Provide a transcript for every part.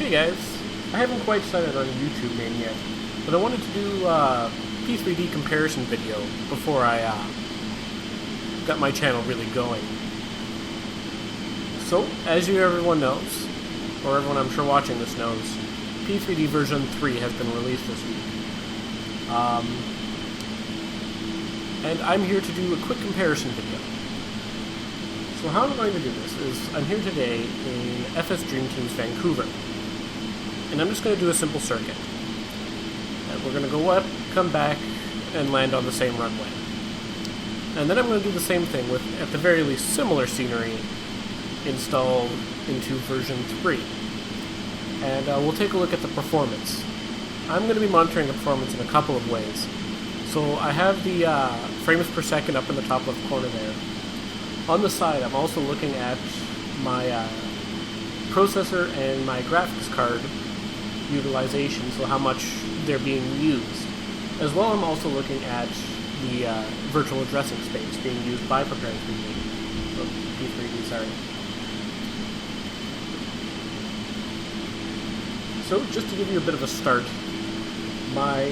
Hey guys, I haven't quite decided on a YouTube name yet, but I wanted to do a P3D comparison video before I got my channel really going. So, as everyone knows, or everyone I'm sure watching this knows, P3D version 3 has been released this week. And I'm here to do a quick comparison video. So how I'm going to do this is, I'm here today in FS Dream Team's Vancouver. And I'm just going to do a simple circuit. And we're going to go up, come back, and land on the same runway. And then I'm going to do the same thing with, at the very least, similar scenery installed into version 3. And we'll take a look at the performance. I'm going to be monitoring the performance in a couple of ways. So I have the frames per second up in the top left corner there. On the side, I'm also looking at my processor and my graphics card utilization, so how much they're being used. As well, I'm also looking at the virtual addressing space being used by Preparing 3D. Oh, P3D, sorry. So, just to give you a bit of a start, my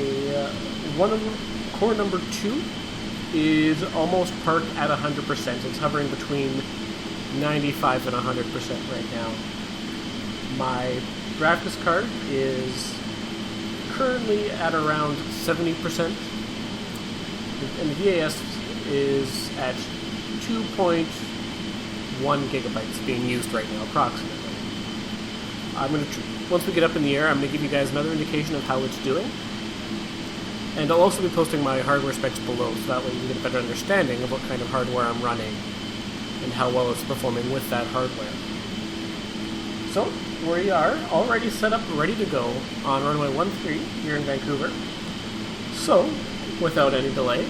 core number 2 is almost parked at 100%. It's hovering between 95 and 100% right now. My graphics card is currently at around 70%, and the VAS is at 2.1 gigabytes being used right now, approximately. I'm going to, once we get up in the air, I'm going to give you guys another indication of how it's doing. And I'll also be posting my hardware specs below, so that way you can get a better understanding of what kind of hardware I'm running and how well it's performing with that hardware. So, we are already set up, ready to go on runway 13 here in Vancouver. So, without any delay,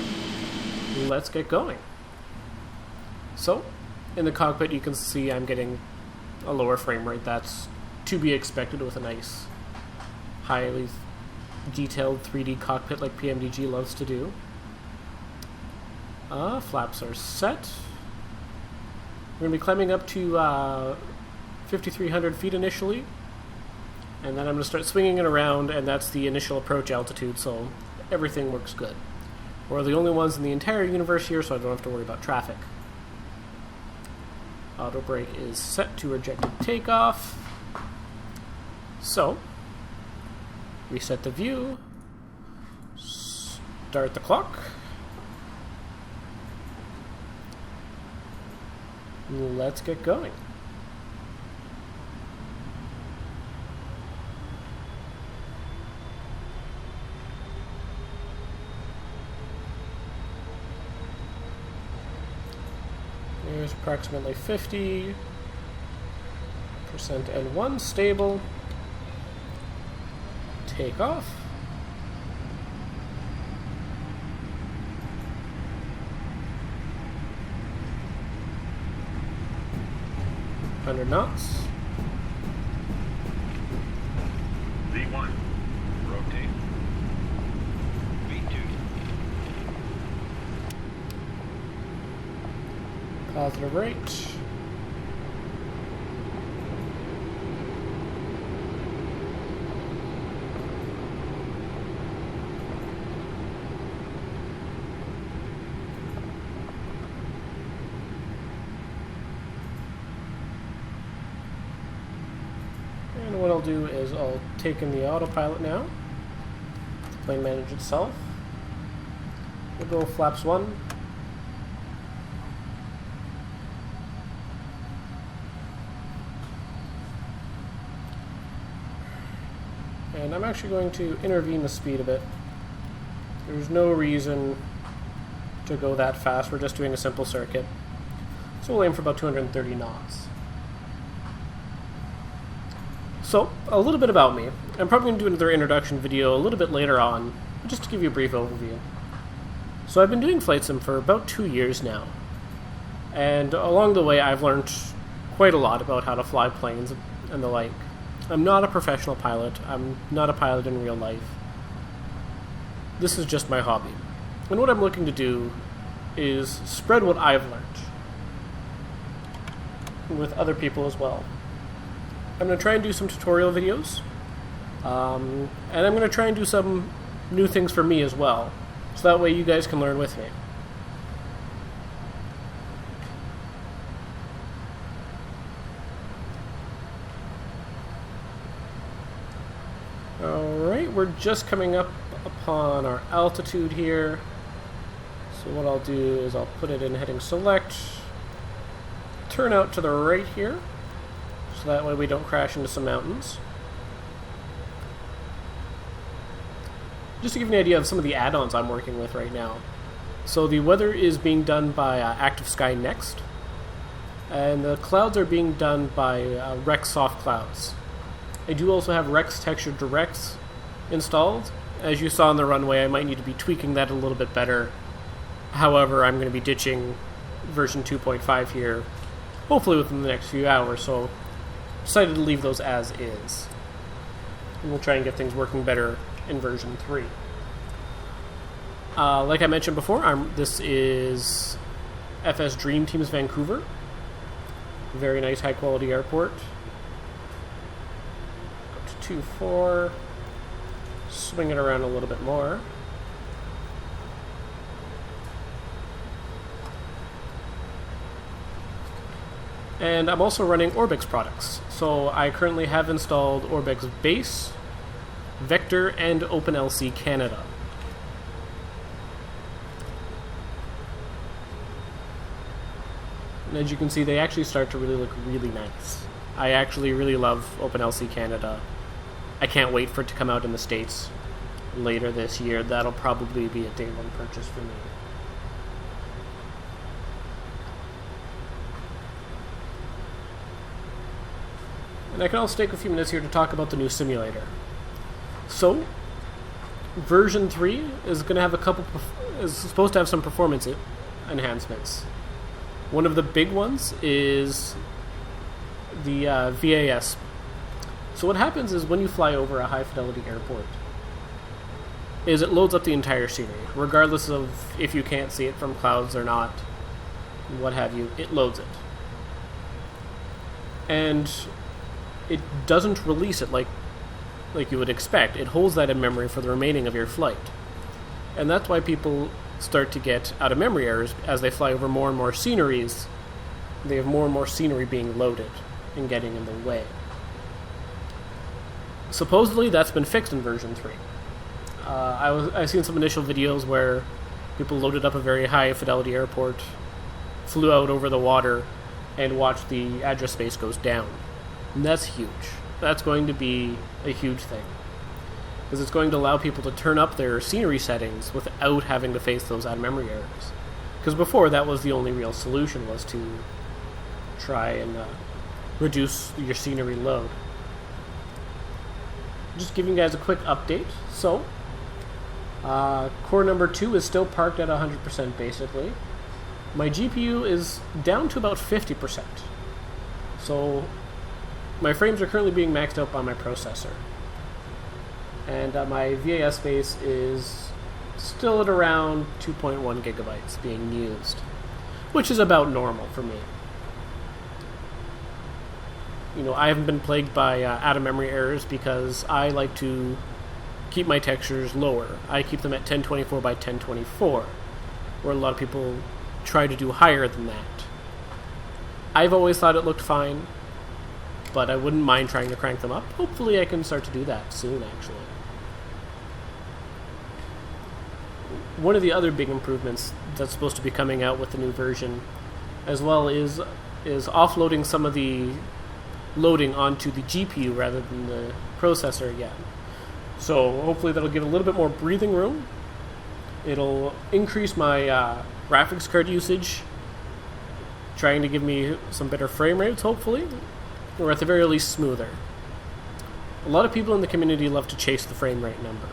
let's get going. So, in the cockpit you can see I'm getting a lower frame rate. That's to be expected with a nice, highly detailed 3D cockpit like PMDG loves to do. Flaps are set. We're going to be climbing up to 5,300 feet initially, and then I'm going to start swinging it around, and that's the initial approach altitude, so everything works good. We're the only ones in the entire universe here, so I don't have to worry about traffic. Auto brake is set to rejected takeoff. So, reset the view, start the clock. Let's get going. Here's approximately 50% N1 stable. Takeoff. knots. V1. Rotate. V2. Positive rate. And what I'll do is I'll take in the autopilot now. The plane manage itself. We'll go flaps 1. And I'm actually going to intervene the speed a bit. There's no reason to go that fast. We're just doing a simple circuit. So we'll aim for about 230 knots. So, a little bit about me. I'm probably going to do another introduction video a little bit later on, just to give you a brief overview. So I've been doing flight sim for about 2 years now. And along the way I've learned quite a lot about how to fly planes and the like. I'm not a professional pilot. I'm not a pilot in real life. This is just my hobby. And what I'm looking to do is spread what I've learned with other people as well. I'm going to try and do some tutorial videos. And I'm going to try and do some new things for me as well. So that way you guys can learn with me. Alright, we're just coming up upon our altitude here. So what I'll do is I'll put it in heading select, turn out to the right here, so that way we don't crash into some mountains. Just to give you an idea of some of the add-ons I'm working with right now. So the weather is being done by Active Sky Next, and the clouds are being done by Rex Soft Clouds. I do also have Rex Texture Directs installed. As you saw on the runway, I might need to be tweaking that a little bit better. However, I'm going to be ditching version 2.5 here, hopefully within the next few hours, so decided to leave those as is. And we'll try and get things working better in version 3. Like I mentioned before, this is FS Dream Teams Vancouver. Very nice, high-quality airport. Up to 2.4. Swing it around a little bit more. And I'm also running Orbix products. So I currently have installed Orbix Base, Vector, and OpenLC Canada. And as you can see, they actually start to really look really nice. I actually really love OpenLC Canada. I can't wait for it to come out in the States later this year. That'll probably be a day one purchase for me. And I can also take a few minutes here to talk about the new simulator. So, version 3 is going to have is supposed to have some performance enhancements. One of the big ones is the VAS. So what happens is when you fly over a high fidelity airport, is it loads up the entire scenery, regardless of if you can't see it from clouds or not, what have you, it loads it. And it doesn't release it like you would expect. It holds that in memory for the remaining of your flight. And that's why people start to get out of memory errors as they fly over more and more sceneries. They have more and more scenery being loaded and getting in the way. Supposedly that's been fixed in version 3. I've seen some initial videos where people loaded up a very high fidelity airport, flew out over the water, and watched the address space goes down. And that's huge. That's going to be a huge thing. Because it's going to allow people to turn up their scenery settings without having to face those out-of-memory errors. Because before, that was the only real solution, was to try and reduce your scenery load. Just giving you guys a quick update. So, core number 2 is still parked at 100% basically. My GPU is down to about 50%. So, my frames are currently being maxed out by my processor. And my VAS space is still at around 2.1 gigabytes being used, which is about normal for me. You know, I haven't been plagued by out-of-memory errors because I like to keep my textures lower. I keep them at 1024 by 1024, where a lot of people try to do higher than that. I've always thought it looked fine, but I wouldn't mind trying to crank them up. Hopefully I can start to do that soon, actually. One of the other big improvements that's supposed to be coming out with the new version as well is offloading some of the loading onto the GPU rather than the processor again. So hopefully that'll give a little bit more breathing room. It'll increase my graphics card usage, trying to give me some better frame rates, hopefully, or at the very least smoother. A lot of people in the community love to chase the frame rate number.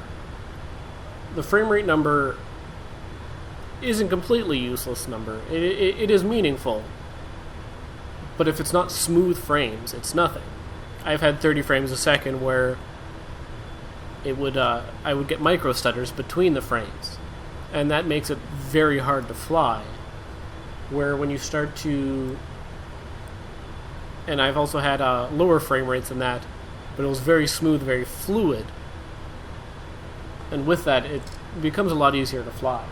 The frame rate number isn't completely useless number. It is meaningful, but if it's not smooth frames, it's nothing. I've had 30 frames a second where it would I would get micro stutters between the frames, and that makes it very hard to fly. Where when you start to and I've also had lower frame rates than that, but it was very smooth, very fluid. And with that, it becomes a lot easier to fly.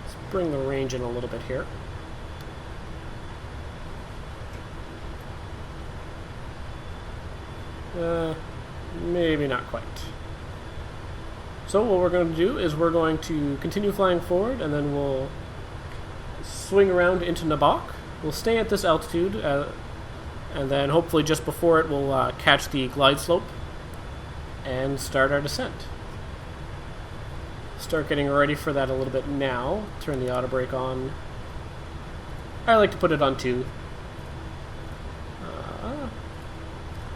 Let's bring the range in a little bit here. Maybe not quite. So what we're going to do is we're going to continue flying forward, and then we'll swing around into Nabok. We'll stay at this altitude, and then hopefully just before it we'll catch the glide slope and start our descent. Start getting ready for that a little bit now. Turn the auto brake on. I like to put it on 2.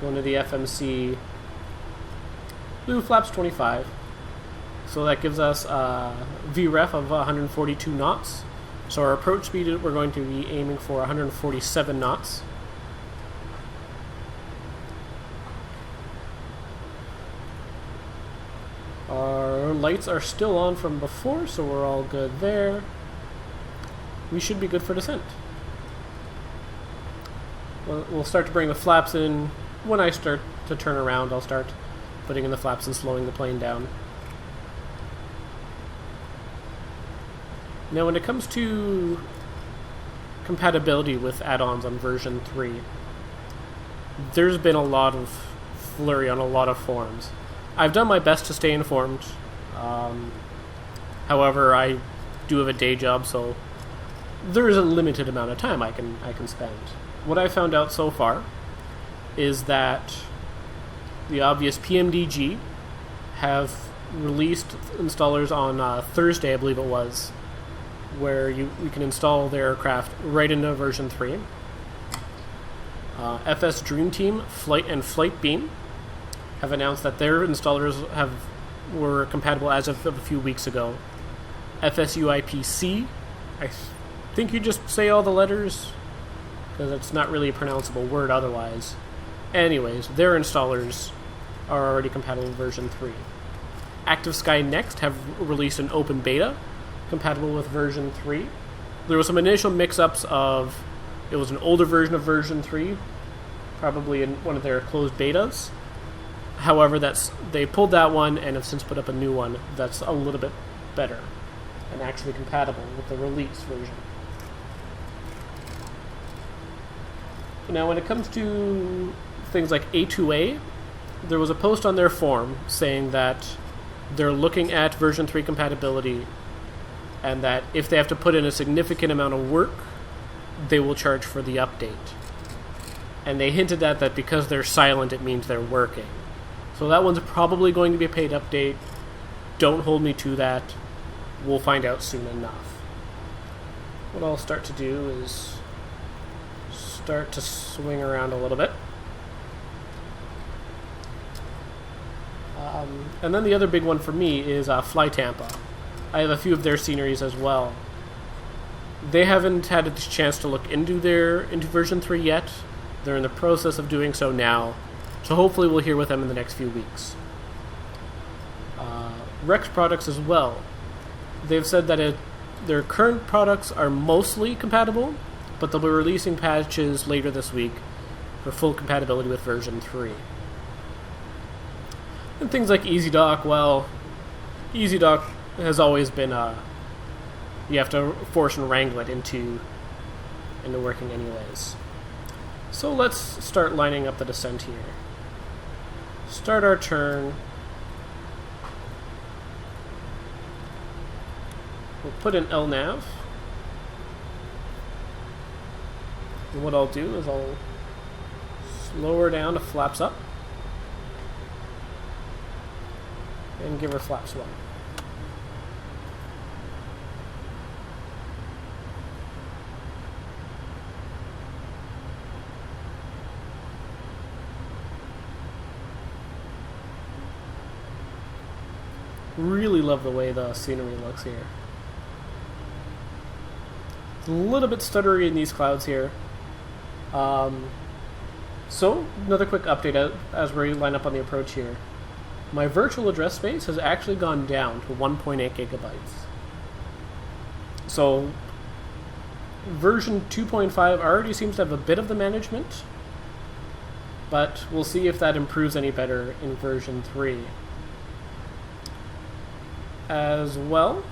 Going to the FMC blue flaps 25. So that gives us a VREF of 142 knots. So our approach speed, we're going to be aiming for 147 knots. Our lights are still on from before, so we're all good there. We should be good for descent. We'll start to bring the flaps in. When I start to turn around, I'll start putting in the flaps and slowing the plane down. Now when it comes to compatibility with add-ons on version 3, there's been a lot of flurry on a lot of forums. I've done my best to stay informed. However, I do have a day job, so there is a limited amount of time I can spend. What I found out so far is that the obvious PMDG have released installers on Thursday, I believe it was, where you can install their aircraft right into version 3. FS Dream Team, Flight and Flight Beam have announced that their installers were compatible as of a few weeks ago. FSUIPC, I think you just say all the letters, because it's not really a pronounceable word otherwise. Anyways, their installers are already compatible with version 3. Active Sky Next have released an open beta compatible with version 3. There was some initial mix-ups of it was an older version of version 3, probably in one of their closed betas. However, they pulled that one and have since put up a new one that's a little bit better and actually compatible with the release version. Now, when it comes to things like A2A, there was a post on their forum saying that they're looking at version 3 compatibility, and that if they have to put in a significant amount of work, they will charge for the update. And they hinted at that because they're silent, it means they're working. So that one's probably going to be a paid update. Don't hold me to that. We'll find out soon enough. What I'll start to do is start to swing around a little bit. And then the other big one for me is Fly Tampa. I have a few of their sceneries as well. They haven't had a chance to look into version 3 yet. They're in the process of doing so now. So hopefully we'll hear with them in the next few weeks. Rex products as well. They've said that their current products are mostly compatible, but they'll be releasing patches later this week for full compatibility with version 3. And things like EasyDock, well, EasyDock has always been you have to force and wrangle it into working anyways. So let's start lining up the descent here. Start our turn. We'll put in LNAV. And what I'll do is I'll slow her down to flaps up and give her flaps 1. Really love the way the scenery looks here. It's a little bit stuttery in these clouds here. So, another quick update as we line up on the approach here. My virtual address space has actually gone down to 1.8 gigabytes. So, version 2.5 already seems to have a bit of the management, but we'll see if that improves any better in version 3. As well,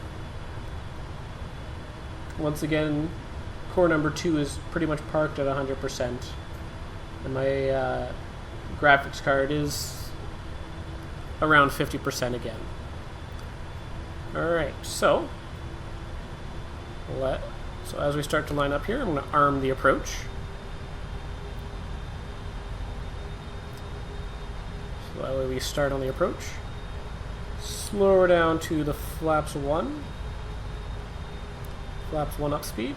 once again, core number 2 is pretty much parked at 100%, and my graphics card is around 50% again. Alright, so as we start to line up here, I'm going to arm the approach. So that way we start on the approach. Slow her down to the flaps 1. Flaps 1 up speed.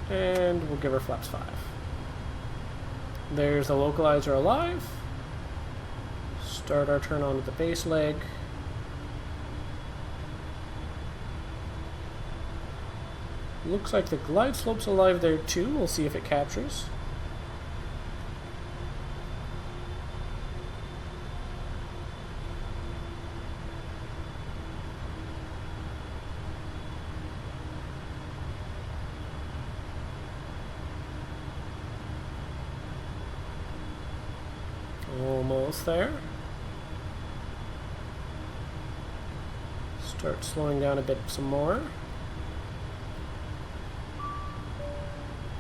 And we'll give her flaps 5. There's the localizer alive. Start our turn on with the base leg. Looks like the glide slope's alive there too. We'll see if it captures. Almost there. Start slowing down a bit some more.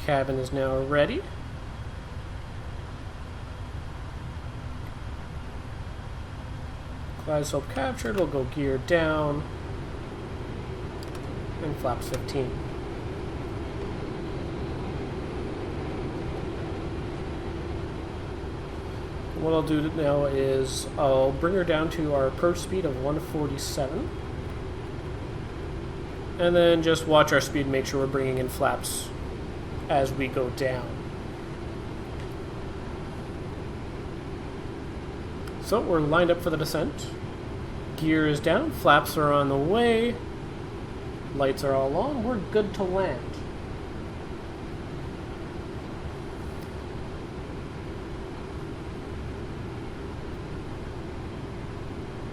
Cabin is now ready. Glide slope captured. We'll go gear down and flaps 15. What I'll do now is I'll bring her down to our approach speed of 147. And then just watch our speed, make sure we're bringing in flaps as we go down. So we're lined up for the descent. Gear is down, flaps are on the way, lights are all on, we're good to land.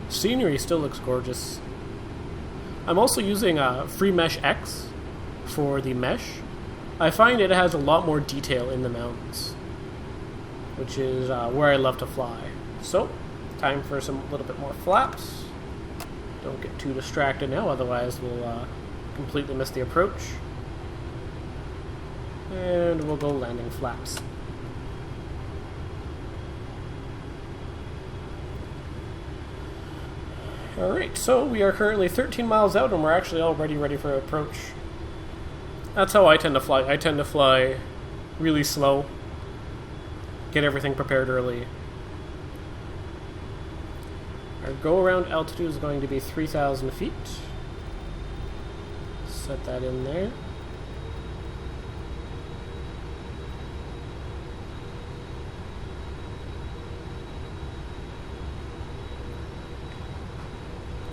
Scenery still looks gorgeous. I'm also using Free Mesh X for the mesh. I find it has a lot more detail in the mountains, which is where I love to fly. So, time for some little bit more flaps. Don't get too distracted now, otherwise we'll completely miss the approach. And we'll go landing flaps. Alright, so we are currently 13 miles out and we're actually already ready for approach. That's how I tend to fly. I tend to fly really slow, get everything prepared early. Our go-around altitude is going to be 3,000 feet. Set that in there.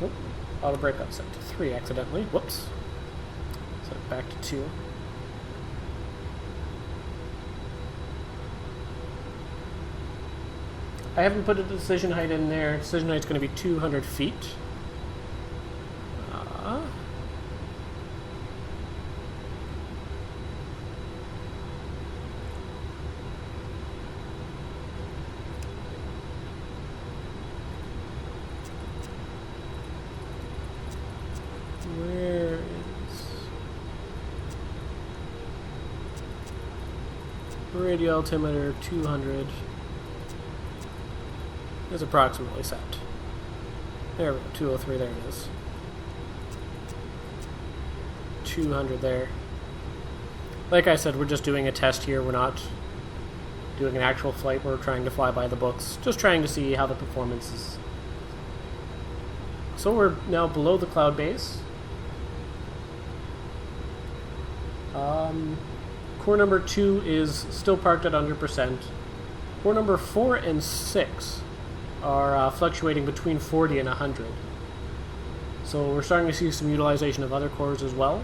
Oh, auto brake got set to 3 accidentally. Whoops. Set it back to 2. I haven't put a decision height in there. Decision height's going to be 200 feet. Where is radio altimeter? 200 is approximately set. There we go, 203, there it is. 200 there. Like I said, we're just doing a test here. We're not doing an actual flight. We're trying to fly by the books. Just trying to see how the performance is. So we're now below the cloud base. Core number 2 is still parked at 100%. Core number 4 and 6 are fluctuating between 40 and 100. So we're starting to see some utilization of other cores as well.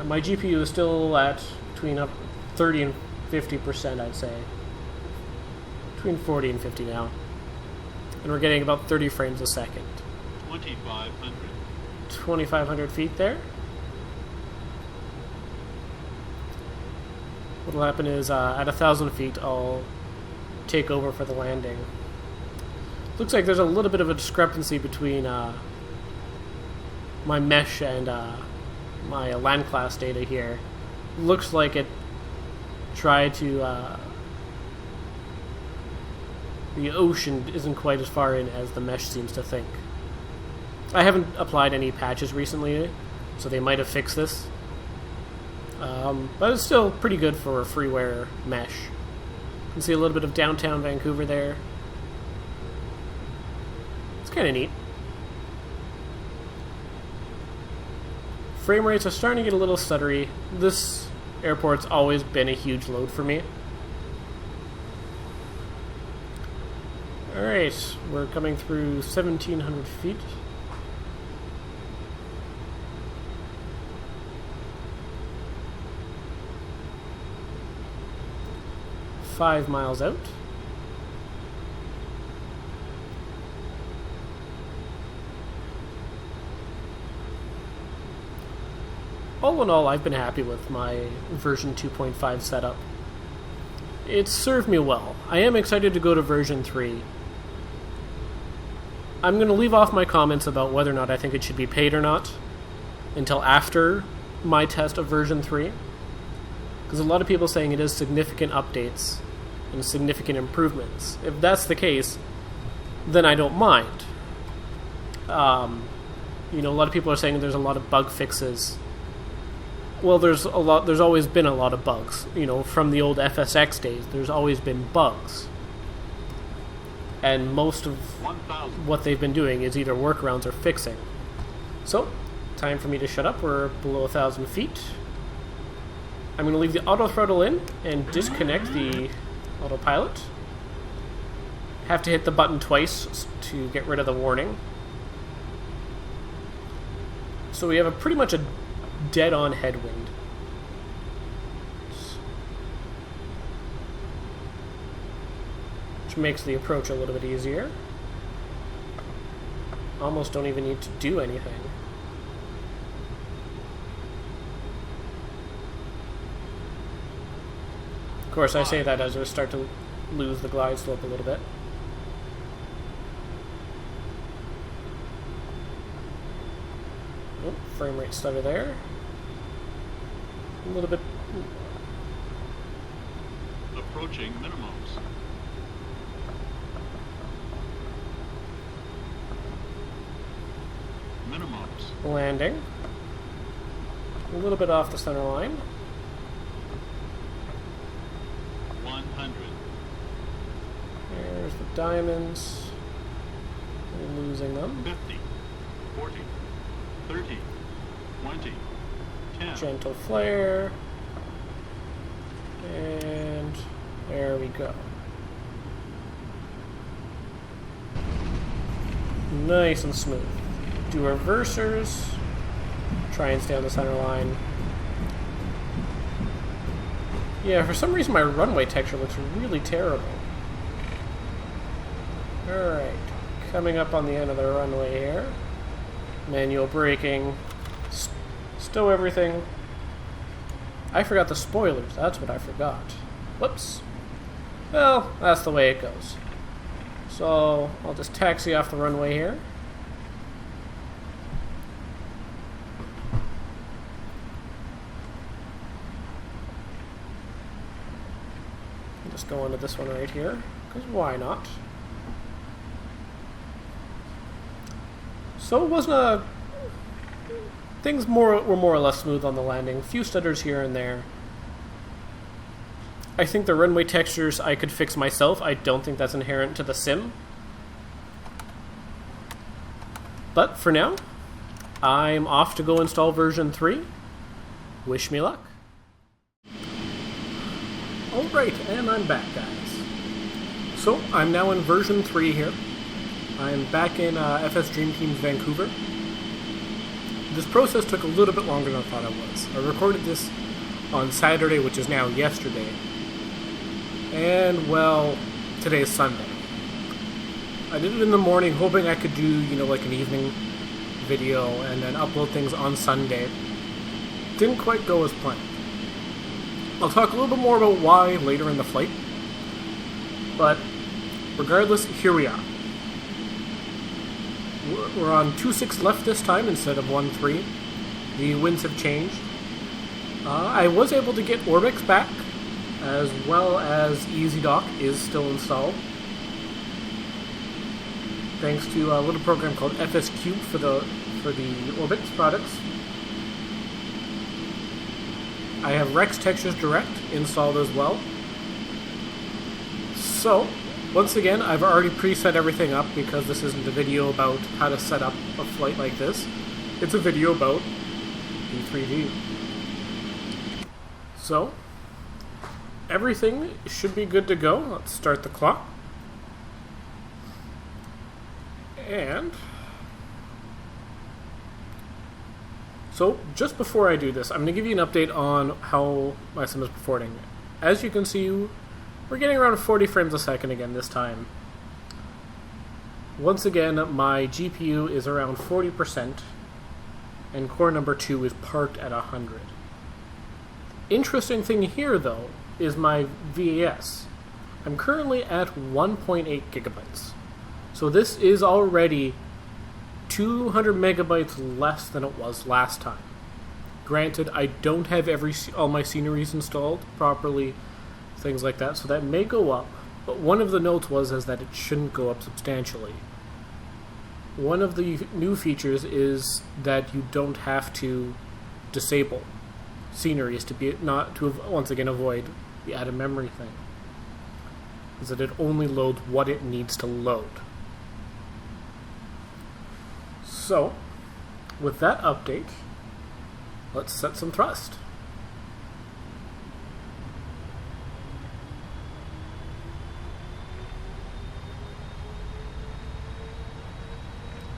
My GPU is still at between 30 and 50%, I'd say. between 40 and 50 now. And we're getting about 30 frames a second. 2,500. 2,500 feet there. What'll happen is at 1,000 feet I'll take over for the landing. Looks like there's a little bit of a discrepancy between my mesh and my land class data here. Looks like it tried to... the ocean isn't quite as far in as the mesh seems to think. I haven't applied any patches recently, so they might have fixed this. But it's still pretty good for a freeware mesh. You can see a little bit of downtown Vancouver there. It's kind of neat. Frame rates are starting to get a little stuttery. This airport's always been a huge load for me. Alright, we're coming through 1,700 feet. Five miles out. All in all, I've been happy with my version 2.5 setup. It's served me well. I am excited to go to version 3. I'm going to leave off my comments about whether or not I think it should be paid or not until after my test of version 3. Because a lot of people are saying it is significant updates and significant improvements. If that's the case, then I don't mind. A lot of people are saying there's a lot of bug fixes. Well, there's always been a lot of bugs. From the old FSX days, there's always been bugs. And most of what they've been doing is either workarounds or fixing. So, time for me to shut up. We're below 1,000 feet. I'm going to leave the auto throttle in and disconnect the autopilot. Have to hit the button twice to get rid of the warning. So we have pretty much a dead-on headwind. Which makes the approach a little bit easier. Almost don't even need to do anything. Of course, I say that as I start to lose the glide slope a little bit. Oh, frame rate stutter there. A little bit. Approaching minimums. Landing. A little bit off the center line. 100. There's the diamonds. We're losing them. 50. 40. 30. 20. 10. Gentle flare. And there we go. Nice and smooth. Do reversers. Try and stay on the center line. Yeah, for some reason my runway texture looks really terrible. Alright, coming up on the end of the runway here. Manual braking. Stow everything. I forgot the spoilers, that's what I forgot. Whoops. Well, that's the way it goes. So, I'll just taxi off the runway here. Just go into this one right here, because why not? So it wasn't a... Things were more or less smooth on the landing. A few stutters here and there. I think the runway textures I could fix myself. I don't think that's inherent to the sim. But for now, I'm off to go install version 3. Wish me luck. Alright, and I'm back, guys. So, I'm now in version 3 here. I'm back in FS Dream Team's Vancouver. This process took a little bit longer than I thought it was. I recorded this on Saturday, which is now yesterday. And, well, today's Sunday. I did it in the morning, hoping I could do, like an evening video and then upload things on Sunday. Didn't quite go as planned. I'll talk a little bit more about why later in the flight. But regardless, here we are. We're on 2.6 left this time instead of 1.3. The winds have changed. I was able to get Orbix back, as well as EasyDock is still installed. Thanks to a little program called FSQ for the Orbix products. I have Rex Textures Direct installed as well. So, once again, I've already preset everything up because this isn't a video about how to set up a flight like this. It's a video about P3D. So, everything should be good to go. Let's start the clock. And so, just before I do this, I'm going to give you an update on how my sim is performing. As you can see, we're getting around 40 frames a second again this time. Once again, my GPU is around 40%, and core number 2 is parked at 100. Interesting thing here, though, is my VAS. I'm currently at 1.8 gigabytes. So this is already 200 megabytes less than it was last time. Granted, I don't have all my sceneries installed properly, things like that, so that may go up. But one of the notes is that it shouldn't go up substantially. One of the new features is that you don't have to disable sceneries to once again avoid the added memory thing. Is that it only loads what it needs to load. So, with that update, let's set some thrust.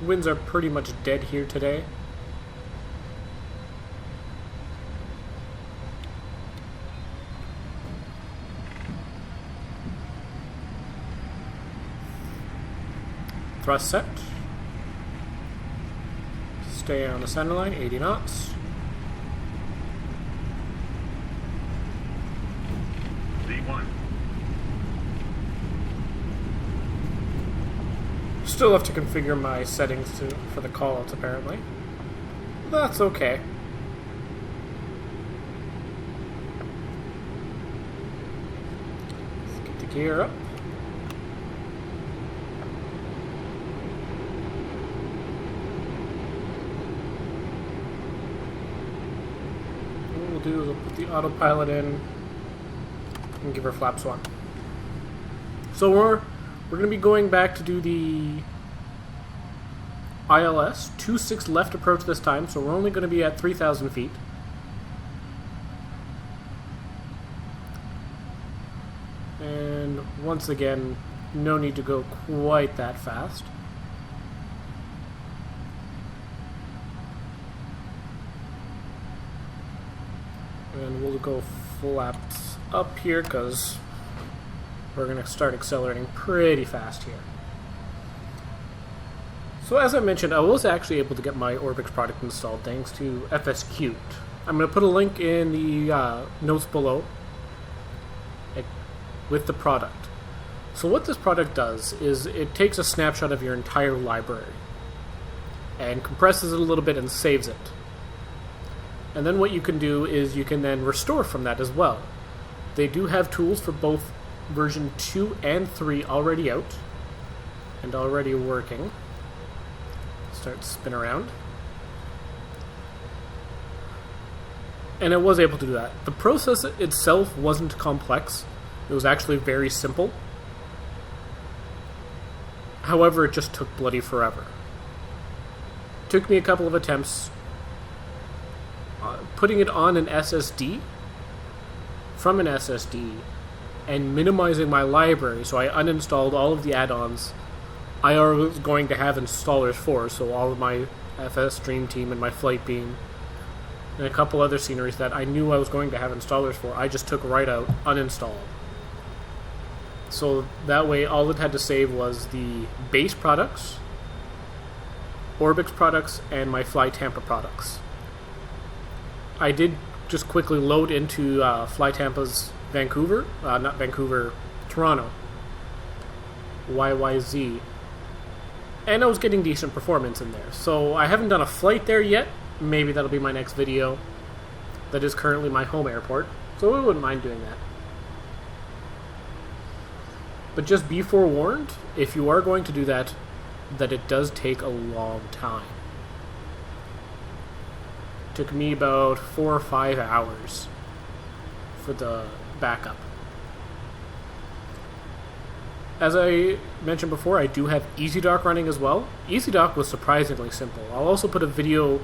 Winds are pretty much dead here today. Thrust set. Stay on the center line, 80 knots. V1. Still have to configure my settings for the callouts, apparently. That's okay. Let's get the gear up. What we'll do is we'll put the autopilot in and give her flaps on. So we're going to be going back to do the ILS 2.6 left approach this time, so we're only going to be at 3,000 feet. And once again, no need to go quite that fast. And we'll go flaps up here because we're going to start accelerating pretty fast here. So as I mentioned, I was actually able to get my Orbix product installed thanks to FSQ. I'm going to put a link in the notes below with the product. So what this product does is it takes a snapshot of your entire library and compresses it a little bit and saves it. And then what you can do is you can then restore from that as well. They do have tools for both version 2 and 3 already out and already working. Start to spin around. And I was able to do that. The process itself wasn't complex. It was actually very simple. However, it just took bloody forever. It took me a couple of attempts putting it on an SSD from an SSD and minimizing my library, so I uninstalled all of the add-ons I was going to have installers for, so all of my FS Dream Team and my Flight Beam and a couple other sceneries that I knew I was going to have installers for, I just took right out, uninstalled. So that way all it had to save was the base products, Orbix products, and my Fly Tampa products. I did just quickly load into Fly Tampa's Toronto, YYZ, and I was getting decent performance in there. So I haven't done a flight there yet. Maybe that'll be my next video. That is currently my home airport, so I wouldn't mind doing that. But just be forewarned, if you are going to do that, that it does take a long time. It took me about 4 or 5 hours for the backup. As I mentioned before, I do have EasyDock running as well. EasyDock was surprisingly simple. I'll also put a video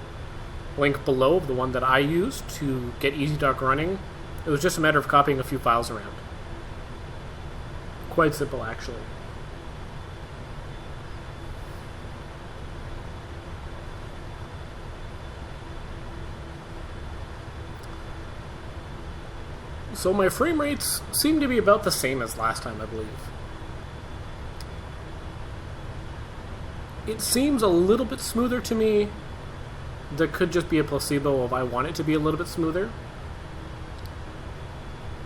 link below of the one that I used to get EasyDock running. It was just a matter of copying a few files around. Quite simple, actually. So my frame rates seem to be about the same as last time, I believe. It seems a little bit smoother to me. That could just be a placebo if I want it to be a little bit smoother.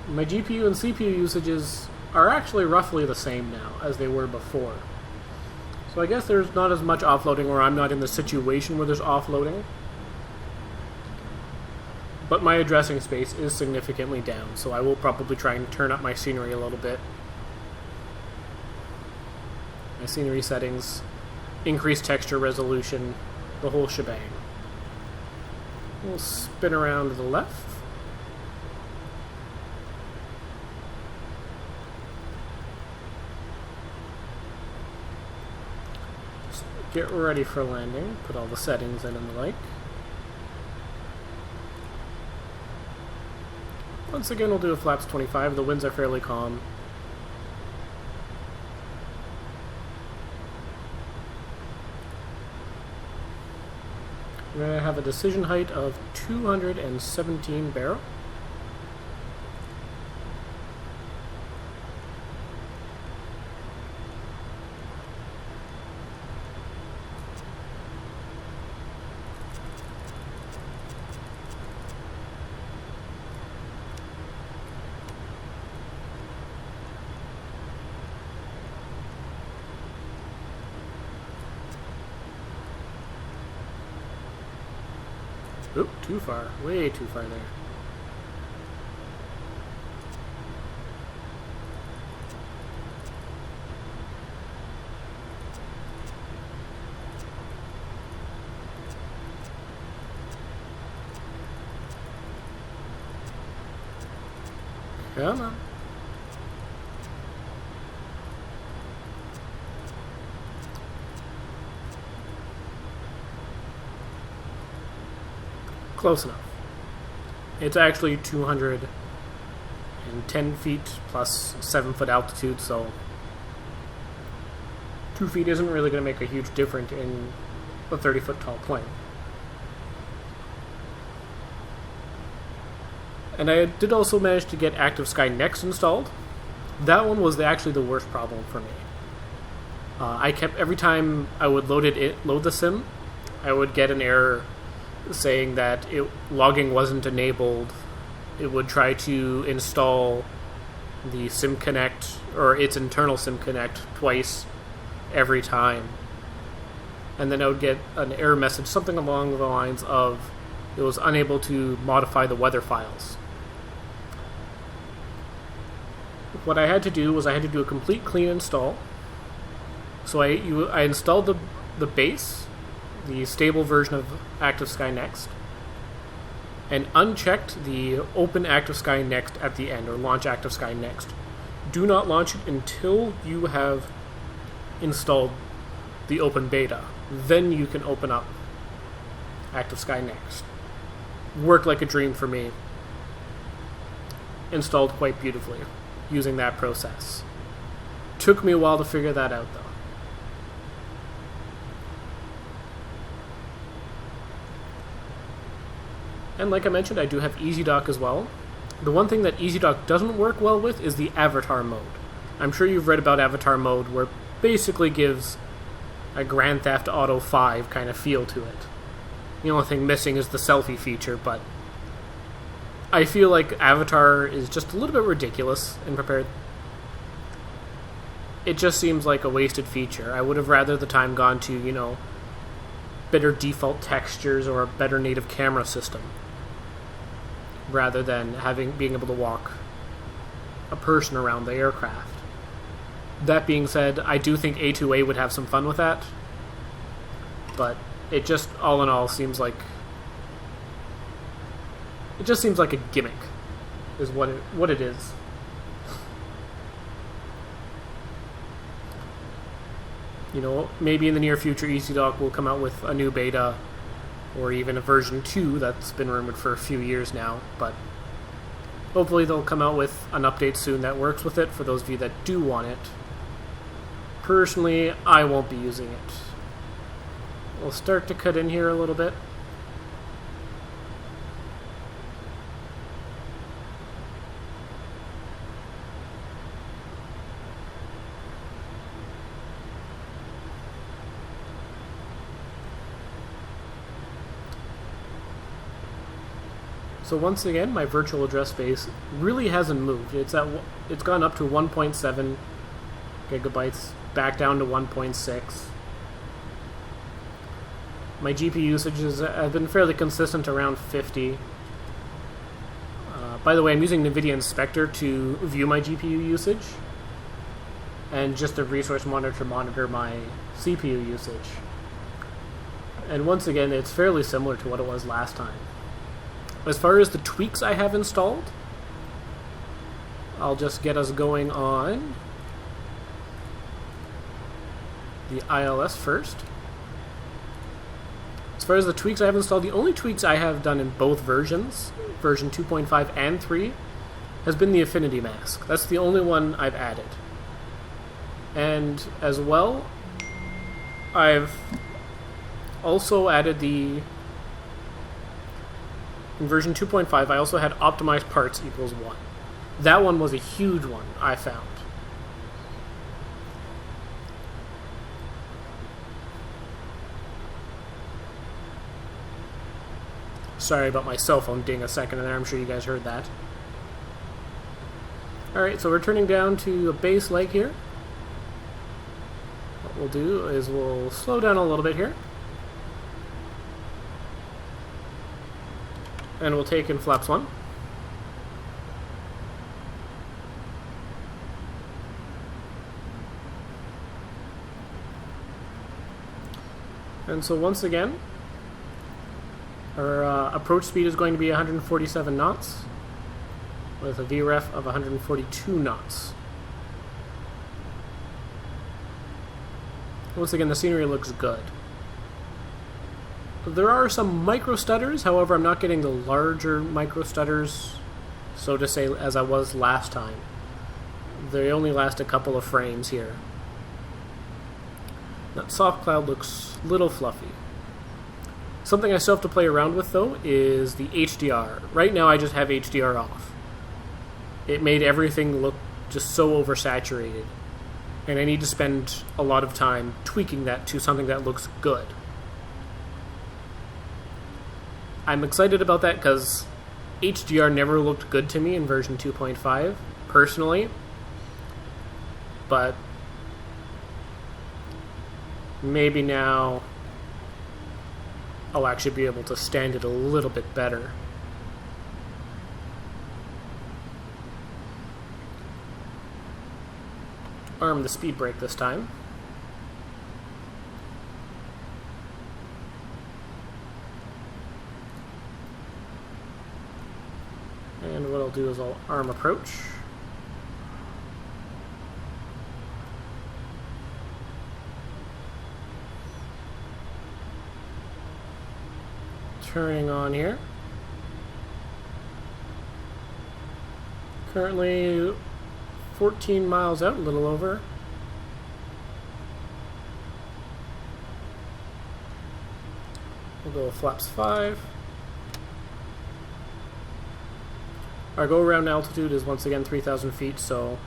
My GPU and CPU usages are actually roughly the same now as they were before. So I guess there's not as much offloading, or I'm not in the situation where there's offloading. But my addressing space is significantly down, so I will probably try and turn up my scenery a little bit. My scenery settings, increase texture resolution, the whole shebang. We'll spin around to the left. Get ready for landing, put all the settings in and the like. Once again, we'll do a flaps 25. The winds are fairly calm. We're going to have a decision height of 217 barrel. Oop, too far. Way too far there. Come on. Close enough. It's actually 210 feet plus 7 foot altitude, so 2 feet isn't really going to make a huge difference in a 30-foot tall plane. And I did also manage to get Active Sky Next installed. That one was actually the worst problem for me. I kept, every time I would load the sim, I would get an error saying that logging wasn't enabled. It would try to install the SimConnect or its internal SimConnect twice every time. And then I would get an error message, something along the lines of it was unable to modify the weather files. What I had to do was I had to do a complete clean install. So I installed the base, the stable version of Active Sky Next, and unchecked the Open Active Sky Next at the end, or Launch Active Sky Next. Do not launch it until you have installed the open beta. Then you can open up Active Sky Next. Worked like a dream for me. Installed quite beautifully using that process. Took me a while to figure that out, though. And like I mentioned, I do have EasyDock as well. The one thing that EasyDock doesn't work well with is the avatar mode. I'm sure you've read about Avatar mode, where it basically gives a Grand Theft Auto 5 kind of feel to it. The only thing missing is the selfie feature, but I feel like Avatar is just a little bit ridiculous in prepared. It just seems like a wasted feature. I would have rather the time gone to, you know, better default textures or a better native camera system, rather than being able to walk a person around the aircraft. That being said, I do think A2A would have some fun with that, but it just, all in all, seems like a gimmick, is what it is. You know, maybe in the near future EasyDock will come out with a new beta, or even a version 2 that's been rumored for a few years now, but hopefully they'll come out with an update soon that works with it for those of you that do want it. Personally, I won't be using it. We'll start to cut in here a little bit. So once again, my virtual address space really hasn't moved. It's gone up to 1.7 gigabytes, back down to 1.6. My GPU usages have been fairly consistent around 50. By the way, I'm using NVIDIA Inspector to view my GPU usage, and just a resource monitor to monitor my CPU usage. And once again, it's fairly similar to what it was last time. As far as the tweaks I have installed, I'll just get us going on the ILS first. As far as the tweaks I have installed, the only tweaks I have done in both versions, version 2.5 and 3, has been the affinity mask. That's the only one I've added. And as well, I've also added in version 2.5, I also had optimized parts equals 1. That one was a huge one, I found. Sorry about my cell phone ding a second in there, I'm sure you guys heard that. Alright, so we're turning down to a base leg here. What we'll do is we'll slow down a little bit here. And we'll take in flaps 1. And so once again, our approach speed is going to be 147 knots with a VREF of 142 knots. Once again, the scenery looks good. There are some micro stutters, however, I'm not getting the larger micro stutters, so to say, as I was last time. They only last a couple of frames here. That soft cloud looks a little fluffy. Something I still have to play around with, though, is the HDR. Right now, I just have HDR off. It made everything look just so oversaturated, and I need to spend a lot of time tweaking that to something that looks good. I'm excited about that because HDR never looked good to me in version 2.5, personally. But maybe now I'll actually be able to stand it a little bit better. Arm the speed brake this time. And what I'll do is I'll arm approach. Turning on here. Currently 14 miles out, a little over. We'll go with flaps 5. Our go-around altitude is once again 3,000 feet, so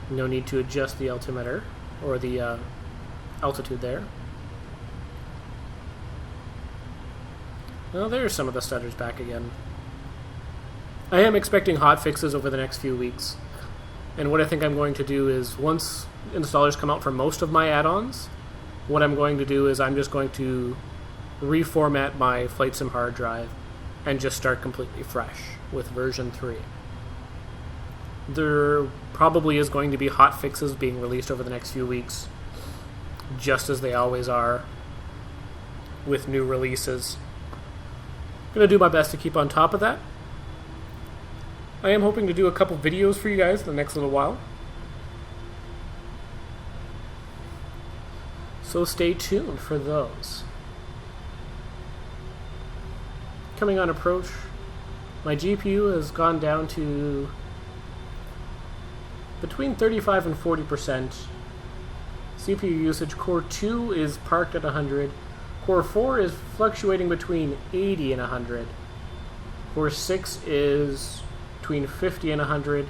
No need to adjust the altimeter or the altitude there. Well, there's some of the stutters back again. I am expecting hot fixes over the next few weeks. And what I think I'm going to do is, once installers come out for most of my add-ons, what I'm going to do is I'm just going to reformat my Flight Sim hard drive and just start completely fresh with version 3. There probably is going to be hot fixes being released over the next few weeks, just as they always are with new releases. I'm going to do my best to keep on top of that. I am hoping to do a couple videos for you guys in the next little while, so stay tuned for those. Coming on approach, my GPU has gone down to between 35 and 40%. CPU usage, Core 2 is parked at 100. Core 4 is fluctuating between 80 and 100. Core 6 is between 50 and 100,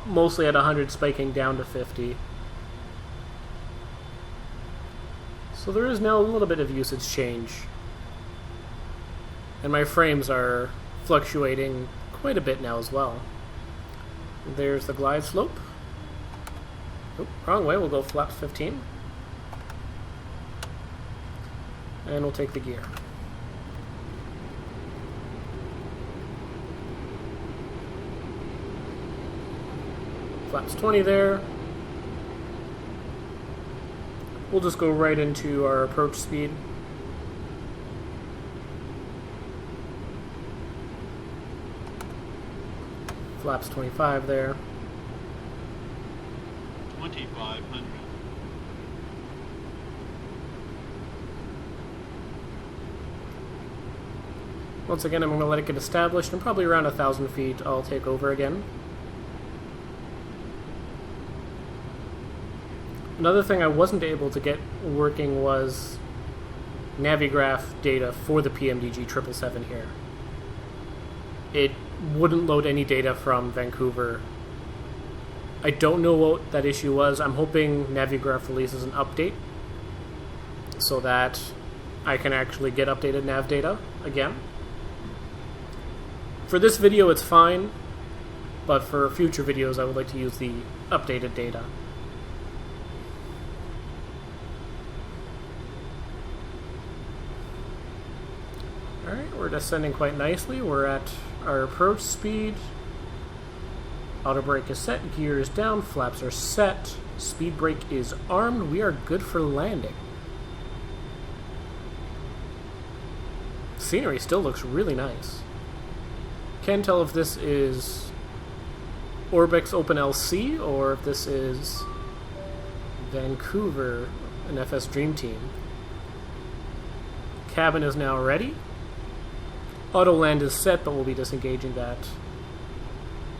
mostly at 100, spiking down to 50. So there is now a little bit of usage change. And my frames are fluctuating quite a bit now as well. There's the glide slope. Oh, wrong way, we'll go flaps 15. And we'll take the gear. Flaps 20 there. We'll just go right into our approach speed. Flaps 25 there. 2,500. Once again, I'm going to let it get established, and probably around 1,000 feet I'll take over again. Another thing I wasn't able to get working was Navigraph data for the PMDG 777 here. It wouldn't load any data from Vancouver. I don't know what that issue was. I'm hoping Navigraph releases an update so that I can actually get updated nav data again. For this video it's fine, but for future videos I would like to use the updated data. Alright, we're descending quite nicely. We're at our approach speed. Auto brake is set, gear is down, flaps are set, speed brake is armed. We are good for landing. Scenery still looks really nice. Can't tell if this is Orbx OpenLC or if this is Vancouver, an FS Dream Team. Cabin is now ready. Auto land is set, but we'll be disengaging that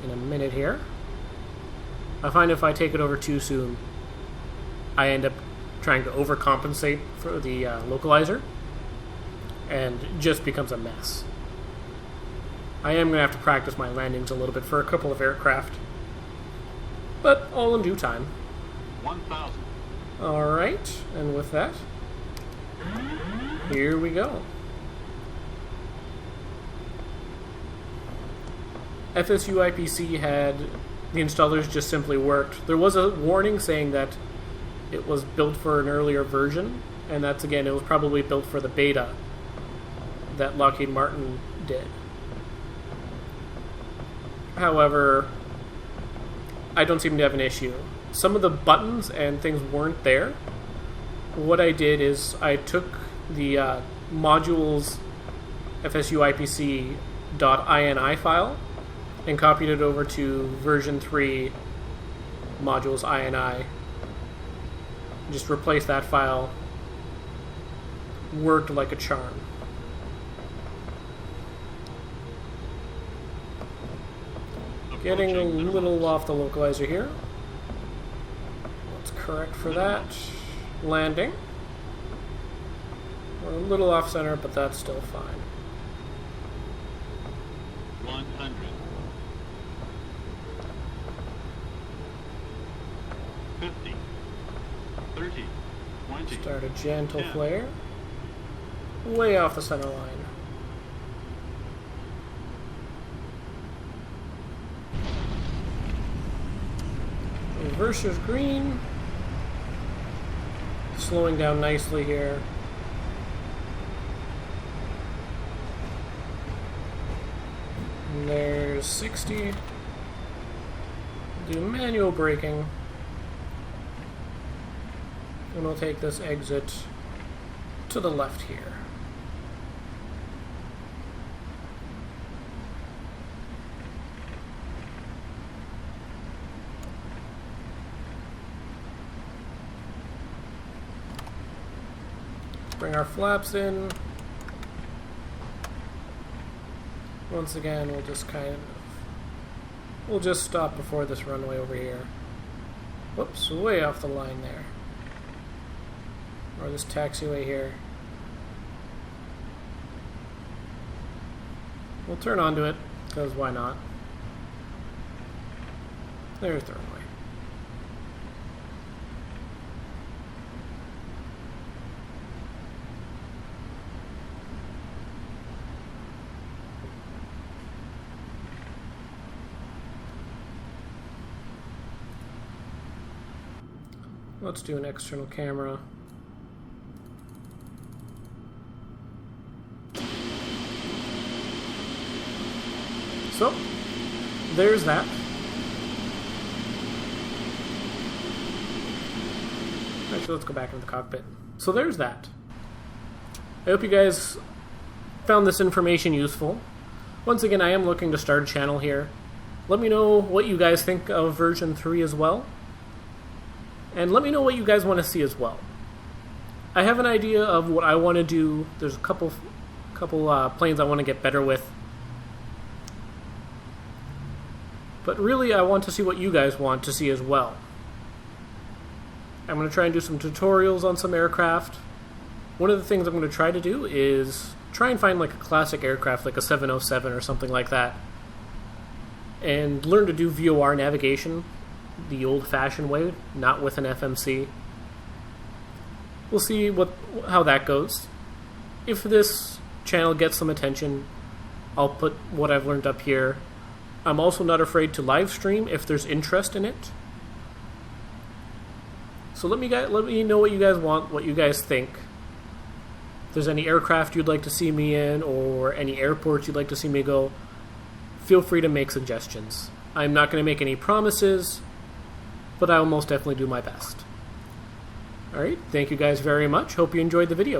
in a minute here. I find if I take it over too soon, I end up trying to overcompensate for the localizer, and it just becomes a mess. I am going to have to practice my landings a little bit for a couple of aircraft, but all in due time. 1,000. Alright, and with that, here we go. FSU IPC had the installers just simply worked. There was a warning saying that it was built for an earlier version, and that's, again, it was probably built for the beta that Lockheed Martin did. However, I don't seem to have an issue. Some of the buttons and things weren't there. What I did is I took the modules FSUIPC.ini file and copied it over to version 3 modules ini. Just replace that file. Worked like a charm. Getting a little off the localizer here. Let's correct for that. Landing. We're a little off center, but that's still fine. 100. 50, 30, 20, Start a gentle 10, flare. Way off the center line. Reverser's green. Slowing down nicely here. And there's 60. Do manual braking. And we'll take this exit to the left here. Bring our flaps in. Once again, we'll just stop before this runway over here. Whoops, way off the line there. Or this taxiway here. We'll turn onto it, because why not? There's the runway. Let's do an external camera. So, there's that. Actually, let's go back into the cockpit. So there's that. I hope you guys found this information useful. Once again, I am looking to start a channel here. Let me know what you guys think of version 3 as well. And let me know what you guys want to see as well. I have an idea of what I want to do. There's a couple planes I want to get better with. But really, I want to see what you guys want to see as well. I'm going to try and do some tutorials on some aircraft. One of the things I'm going to try to do is try and find like a classic aircraft, like a 707 or something like that, and learn to do VOR navigation the old-fashioned way, not with an FMC. We'll see how that goes. If this channel gets some attention, I'll put what I've learned up here. I'm also not afraid to live stream if there's interest in it. So let me know what you guys want, what you guys think. If there's any aircraft you'd like to see me in, or any airports you'd like to see me go, feel free to make suggestions. I'm not going to make any promises, but I will most definitely do my best. Alright, thank you guys very much. Hope you enjoyed the video.